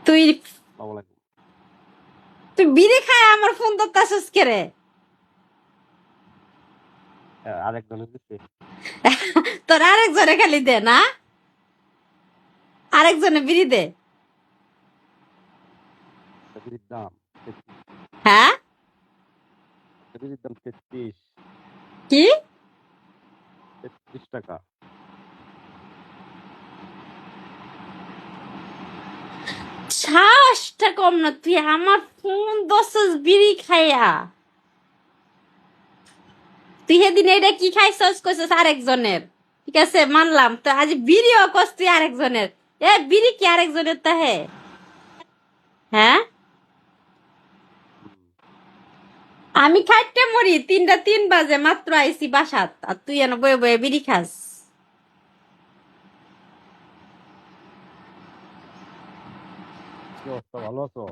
তুই আসসালামু আলাইকুম। তুই বিড়ি খায় আমার ফোন ধরতাছিস কে রে? আরেকজনের দিচ্ছে তোর আরেকজনে খালি দে না, আরেকজনে বিড়ি দে। বিড়ির দাম 33। হ্যাঁ বিড়ির দাম 33। কি 33 টাকা। সাহসটা কম না, তুই আমার ফোন ধরছিস বিড়ি খাইয়া। তুই সেদিন এটা কি খাইছস কইছস আরেকজনের, ঠিক আছে মানলাম, তো আজ বিড়িও কস তুই আরেকজনের। এ বিড়ি কি আরেকজনের তাহে? হ্যাঁ হুম। আমি খাইতে মরি, 3টা 3 বাজে মাত্র আইছি বাসাত, আর তুই এনে বয়ে বয়ে বিড়ি খাস। কি অবস্থা, ভালো আছো?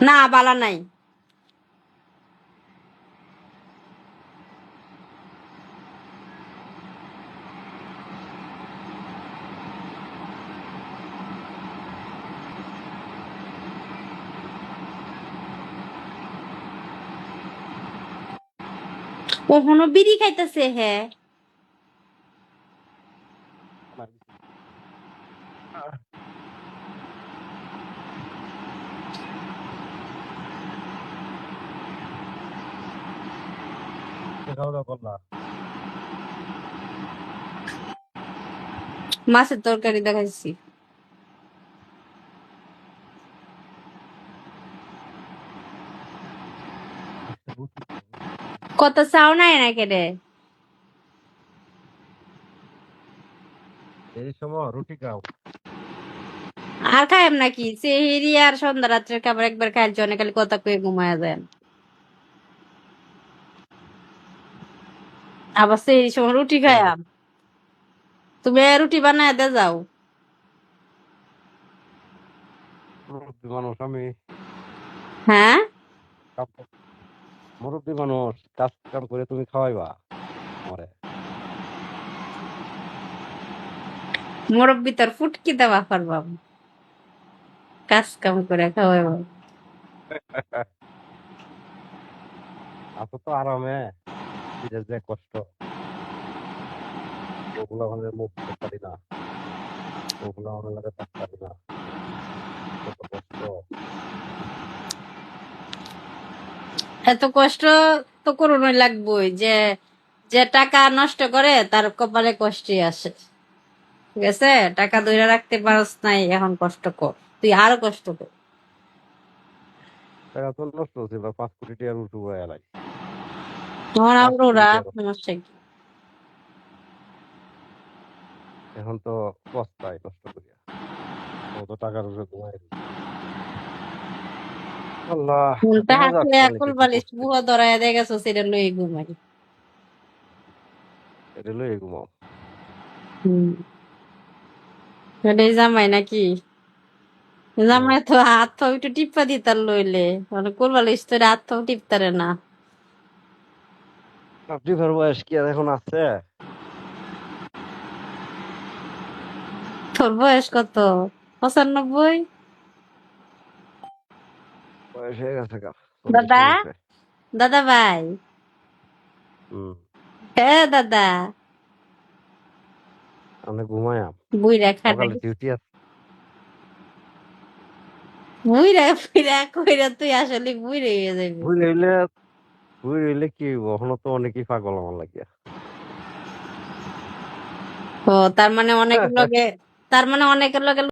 না বালা নাই। ওহনো বিড়ি খাইতেছে হে। আমার দিছে। খাওয়া দাওয়া করলা? মাছের তরকারি দেখাইছি। রুটি খাও, রুটি খাও। কত চাও নাই না কেটে। এই সময় রুটি খাও। আর খাইম নাকি সেহেরি আর সন্ধ্যা রাত্রের খাবার একবার খাইছি, অনেক খালি কথা কয়ে ঘুমায়া যায়। আবার সেহেরি সময় রুটি খায়াম। তুমি রুটি বানায় দে যাও। মুরব্বী মানুষ আমি। হ্যাঁ কাম- মুরব্বী মানুষ, কাজ কাম করে তুমি খাওয়াইবা আমারে? মুরব্বি তোর ফুটকি দেওয়া পারবাম, কাজ কাম করে খাওয়াবো। আছো তো আরামে, বিদেশ যে কষ্ট, ওগুলো আমাদের মুখ করতে পারি না, ওগুলো আমাদের লাগে থাকতে পারি না, কত কষ্ট। এত কষ্ট তো করোনাই লাগবোই, যে যে টাকা নষ্ট করে তার কপালে কষ্টই আসে। ঠিক আছে, টাকা ধরে রাখতে পারস নাই, এখন কষ্ট কর, তুই আরো কষ্ট কর। টাকা তো নষ্ট হচ্ছে, বা 5 কোটি টাকার উঠু এলাই। তোমার 5 কোটি আবরোরা টাকা সমস্যা কি? এখন তো পস্তায় কষ্ট করিয়া, কত টাকার উপরে ঘুমাই দিই। আল্লাহ, ঘুমটা দেখা যাক হাতে মালিকে এখন কি বালিশ করতে। বুয়া ধরায় দিয়ে গেছো, সেটা লই ঘুমাই। এটা লই ঘুমাও। হম, এটাই জামাই নাকি? হুম। জামাই তো হাত পা একটু টিপা দিতার লইলে, মানে কোল বালিশ তো হাত পাও টিপতারে না। আপনি ভার বয়স কি আর এখন আছে? তোর বয়স কত? 95? বয়স হয়ে গেছে গা, 40 দাদা, হয়ে গেছে। দাদা ভাই, হুম। হ্যাঁ দাদা। আমি ঘুমায়াম, বুইরা খাটাই, সকালে ডিউটি আছে। বুইরা বুইরা কইরা তুই আসলে বুইরা হয়ে যাবি। বুঝ হইলে, বুঝ হইলে কি হইব, এখনো তো অনেকই পাগল আমার লাগিয়া। ও তার মানে অনেকের লগে, তার মানে অনেকের লগে